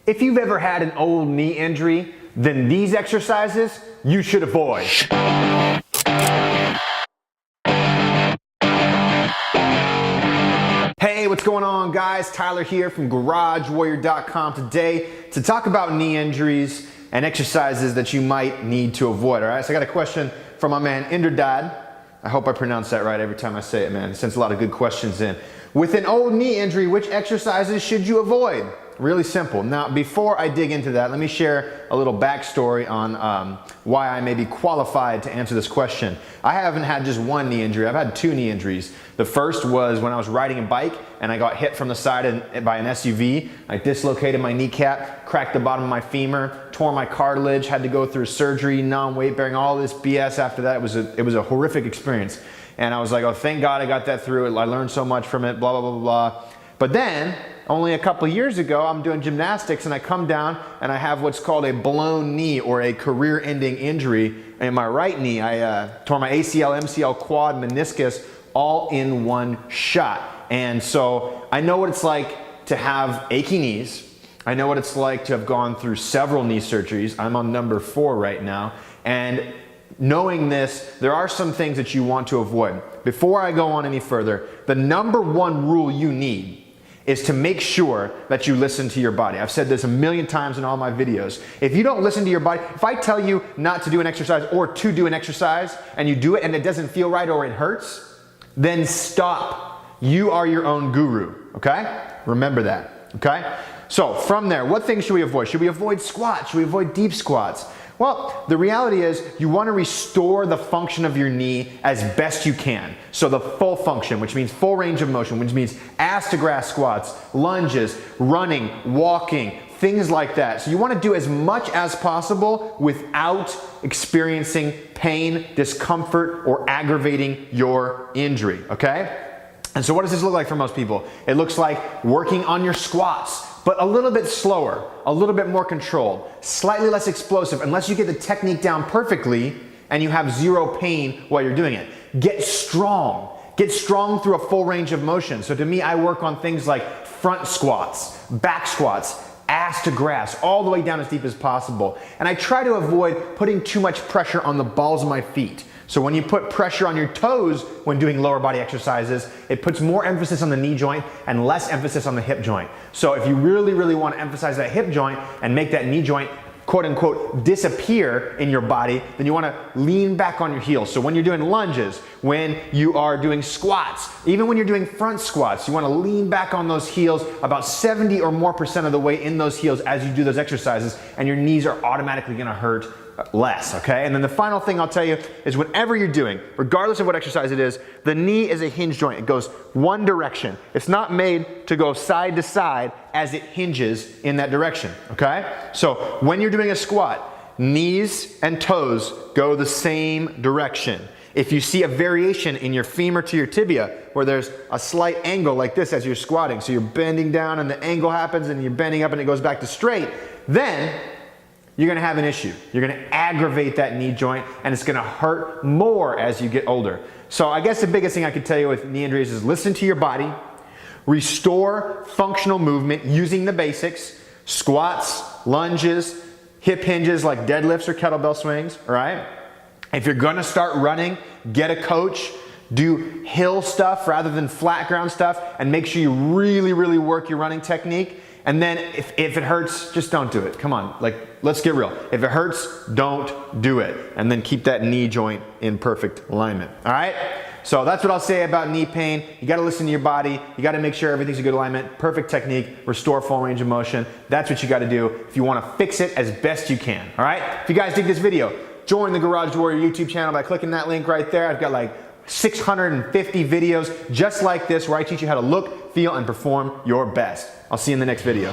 If you've ever had an old knee injury, then these exercises you should avoid. Hey, what's going on, guys? Tyler here from GarageWarrior.com today to talk about knee injuries and exercises that you might need to avoid. All right, so I got a question from my man Indradad. I hope I pronounce that right every time I say it, man. He sends a lot of good questions in. With an old knee injury, which exercises should you avoid? Really simple. Now, before I dig into that, let me share a little backstory on why I may be qualified to answer this question. I haven't had just one knee injury. I've had two knee injuries. The first was when I was riding a bike and I got hit from the side by an SUV. I dislocated my kneecap, cracked the bottom of my femur, tore my cartilage, had to go through surgery, non-weight bearing, all this BS after that. It was a horrific experience. And I was like, oh, thank God I got that through. I learned so much from it, blah, blah, blah, blah, blah. But then, only a couple of years ago, I'm doing gymnastics and I come down and I have what's called a blown knee or a career-ending injury in my right knee. I tore my ACL, MCL, quad, meniscus all in one shot. And so I know what it's like to have achy knees. I know what it's like to have gone through several knee surgeries. I'm on number 4 right now. And knowing this, there are some things that you want to avoid. Before I go on any further, the number one rule you need is to make sure that you listen to your body. I've said this a million times in all my videos. If you don't listen to your body, if I tell you not to do an exercise or to do an exercise and you do it and it doesn't feel right or it hurts, then stop. You are your own guru, okay? Remember that, okay? So from there, what things should we avoid? Should we avoid squats? Should we avoid deep squats? Well, the reality is you want to restore the function of your knee as best you can. So the full function, which means full range of motion, which means ass to grass squats, lunges, running, walking, things like that. So you want to do as much as possible without experiencing pain, discomfort, or aggravating your injury, okay? And so what does this look like for most people? It looks like working on your squats, but a little bit slower, a little bit more controlled, slightly less explosive, unless you get the technique down perfectly and you have zero pain while you're doing it. Get strong. Get strong through a full range of motion. So to me, I work on things like front squats, back squats, ass to grass, all the way down as deep as possible. And I try to avoid putting too much pressure on the balls of my feet. So when you put pressure on your toes when doing lower body exercises, it puts more emphasis on the knee joint and less emphasis on the hip joint. So if you really, really want to emphasize that hip joint and make that knee joint quote unquote disappear in your body, then you want to lean back on your heels. So when you're doing lunges, when you are doing squats, even when you're doing front squats, you want to lean back on those heels about 70 or more % of the way in those heels as you do those exercises, and your knees are automatically going to hurt less, okay? And then the final thing I'll tell you is whenever you're doing, regardless of what exercise it is, the knee is a hinge joint. It goes one direction. It's not made to go side to side as it hinges in that direction, okay? So when you're doing a squat, knees and toes go the same direction. If you see a variation in your femur to your tibia, where there's a slight angle like this as you're squatting, so you're bending down and the angle happens and you're bending up and it goes back to straight, then you're gonna have an issue. You're gonna aggravate that knee joint and it's gonna hurt more as you get older. So I guess the biggest thing I could tell you with knee injuries is listen to your body, restore functional movement using the basics, squats, lunges, hip hinges like deadlifts or kettlebell swings, all right? If you're gonna start running, get a coach, do hill stuff rather than flat ground stuff, and make sure you really, really work your running technique. And then if it hurts, just don't do it. Come on, like, let's get real. If it hurts, don't do it. And then keep that knee joint in perfect alignment, all right? So that's what I'll say about knee pain. You gotta listen to your body. You gotta make sure everything's in good alignment, perfect technique, restore full range of motion. That's what you gotta do if you wanna fix it as best you can, all right? If you guys dig this video, join the Garage Warrior YouTube channel by clicking that link right there. I've got like 650 videos just like this where I teach you how to look, feel, and perform your best. I'll see you in the next video.